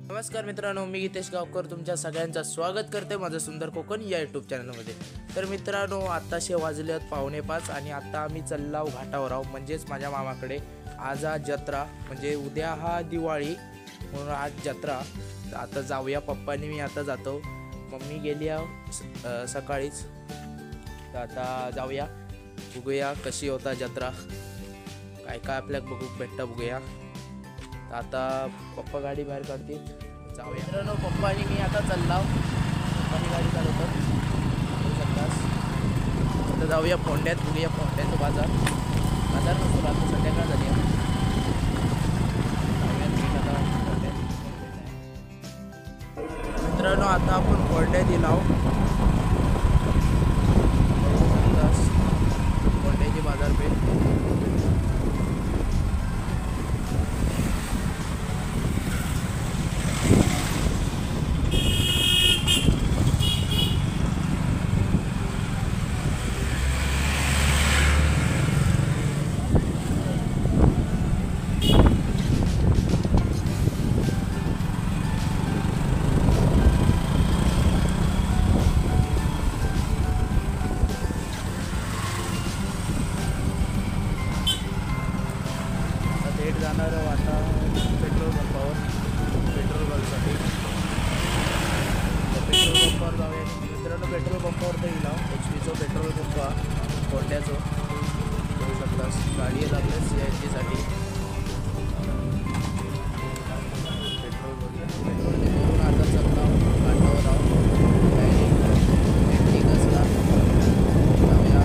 नमस्कार मित्रांनो, मी गीतेश गावकर तुमच्या सगळ्यांचं स्वागत करते माझं सुंदर कोकण या यूट्यूब चॅनलमध्ये। तर मित्रांनो, आत्ताशे वाजलेत 4:45 आणि आता आम्ही चल्लाव घाटावर आहोत, म्हणजेच माझ्या मामाकडे। आज जत्रा म्हणजे उद्या हा दिवाळी म्हणून आज जत्रा। आता जाऊया, पप्पानी मी आता जातो, मम्मी गेली सकाळीच। तर आता जाऊया, बघूया कशी होता जत्रा, काय काय आपल्याला भेटतं बघूया। आता पप्पा गाडी बाहेर काढतील, जाऊया मित्रांनो। पप्पा आणि मी आता चाललो, पप्पानी गाडी चालवतो आता जाऊया फोंड्यात, बघूया फोंड्याचा बाजार नसतो आता, संध्याकाळ झाली। मित्रांनो, आता आपण फोंड्यात येलो, फोंड्याची बाजारपेठ। जाणार आता पेट्रोल पंपावर, पेट्रोल पंपसाठी। पेट्रोल पंपावर जाऊया मित्रांनो। पेट्रोल पंपावर तर येईल HP पेट्रोल पंप फोंड्याचं, बघू शकतास गाडी लागले CNG पेट्रोल बघूया। पेट्रोल घेऊन आता चालला घाटावर आहोत, डायरेक्ट कसला जाऊया।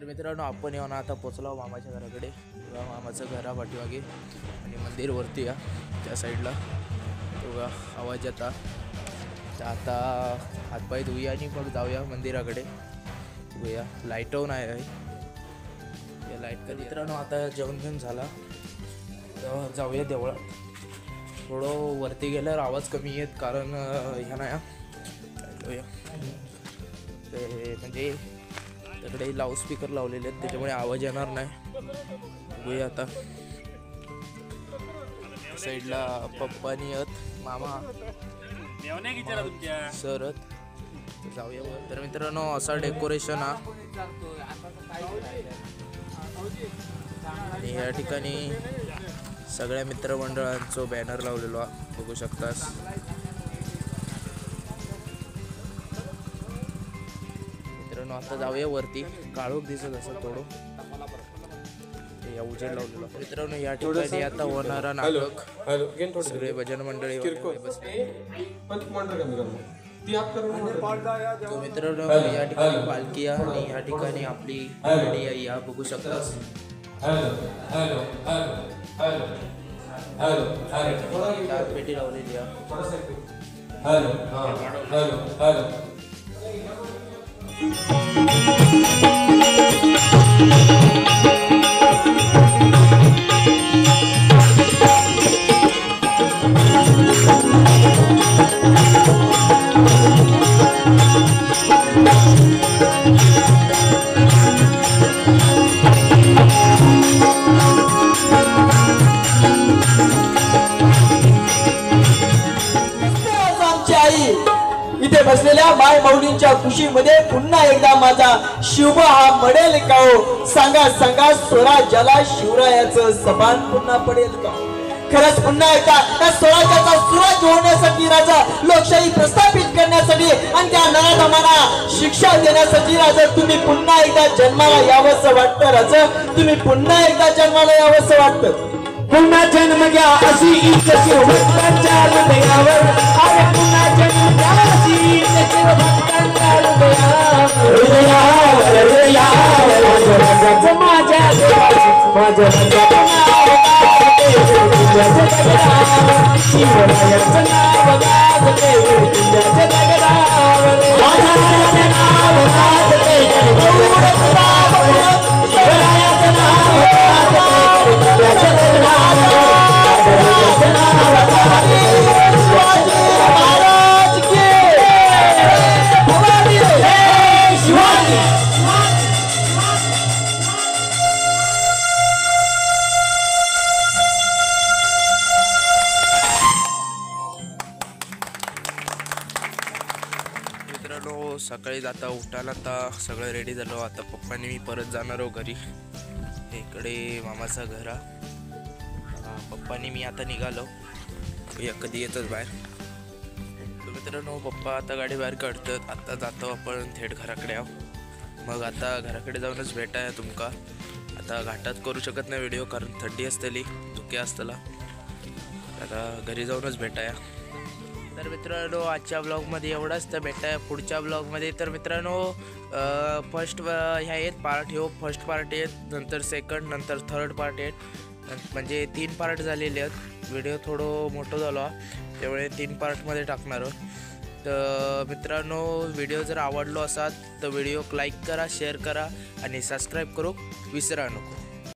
तर मित्रांनो आपण येऊन आता पोचलो मामाच्या घराकडे. मामाचं घरा पाठीमागे आणि मंदिर वरती या त्या साईडला बघा आवाज येता. तर आता हातपाय धुऊया आणि मग जाऊया मंदिराकडे. बघूया लाईट ऑन आहे या लाईट कधी. मित्रांनो आता जेवण घेऊन झाला तर जाऊया देवळात. थोडं वरती गेल्यावर आवाज कमी येत कारण ह्या नाही ते म्हणजे तिकडे लाऊडस्पीकर लावलेले आहेत त्याच्यामुळे आवाज येणार नाही. बघूया आता साईडला पप्पानी आहेत मामा सरत जाऊया. तर मित्रांनो असा डेकोरेशन हा आणि या ठिकाणी सगळ्या मित्रमंडळांचं बॅनर लावलेलो बघू शकतास. मित्रांनो आता जाऊया वरती. काळोख दिसत असं थोडं उजेड लावलेलो. मित्रांनो या ठिकाणी आता होणारा नाटक सगळे भजन मंडळी मित्रांनो या ठिकाणी पालखी आणि या ठिकाणी आपली गाडी आहे या बघू शकतास. पेटी लावलेली आहे. इथे बसलेल्या माय माऊलींच्या खुशीमध्ये पुन्हा एकदा माझा शिव हा मडेल का हो? सांगा सांगा स्वराज्याला शिवरायाचं सपान पुन्हा पडेल का? खरंच पुन्हा एकदा त्या स्वराज्याचा सुराज्य होण्यासाठी राजा लोकशाही प्रस्थापित करण्यासाठी आणि त्या नराधमांना शिक्षा देण्यासाठी राजा तुम्ही पुन्हा एकदा जन्माला यावंसं वाटतं. राजा तुम्ही पुन्हा एकदा जन्माला यावंसं वाटतं. पुन्हा जन्म घ्या अशी इच्छा शिवभक्तांच्या हृदयावर. अरे पुन्हा जन्म घ्या अशी इच्छा शिवभक्तांच्या हृदयावर. माझ्या शिवरायाचं नाव गाजते विठुरायाचं जगदावर. शिवरायाचं नाव गाजते विठुरायाचं मित्रांनो सकाळी जाता उठायला आता सगळं रेडी झालो. आता पप्पांनी मी परत जाणार आहो घरी. इकडे मामाचा घरा. पप्पांनी मी आता निघालो. कधी येतच बाहेर. मित्रांनो पप्पा आता गाडी बाहेर काढतात. आता जातो आपण थेट घराकडे आहो. मग आता घराकडे जाऊनच भेटाय तुमका. आता घाटात करू शकत नाही व्हिडिओ कारण थंडी असतली धुके असतला. आता घरी जाऊनच भेटाय. तर मित्रांनो आजच्या ब्लॉगमध्ये एवढंच. तर भेटाय पुढच्या ब्लॉगमध्ये. तर मित्रांनो फर्स्ट ह्या आहेत पार्ट हो फर्स्ट पार्ट आहेत नंतर सेकंड नंतर थर्ड पार्ट आहेत म्हणजे 3 पार्ट झालेले आहेत. व्हिडिओ थोडं मोठं झालो त्यामुळे 3 पार्टमध्ये टाकणार. तर मित्रांनो व्हिडिओ जर आवडलो असाल तर व्हिडिओ लाईक करा शेअर करा आणि सबस्क्राईब करू विसरा नको.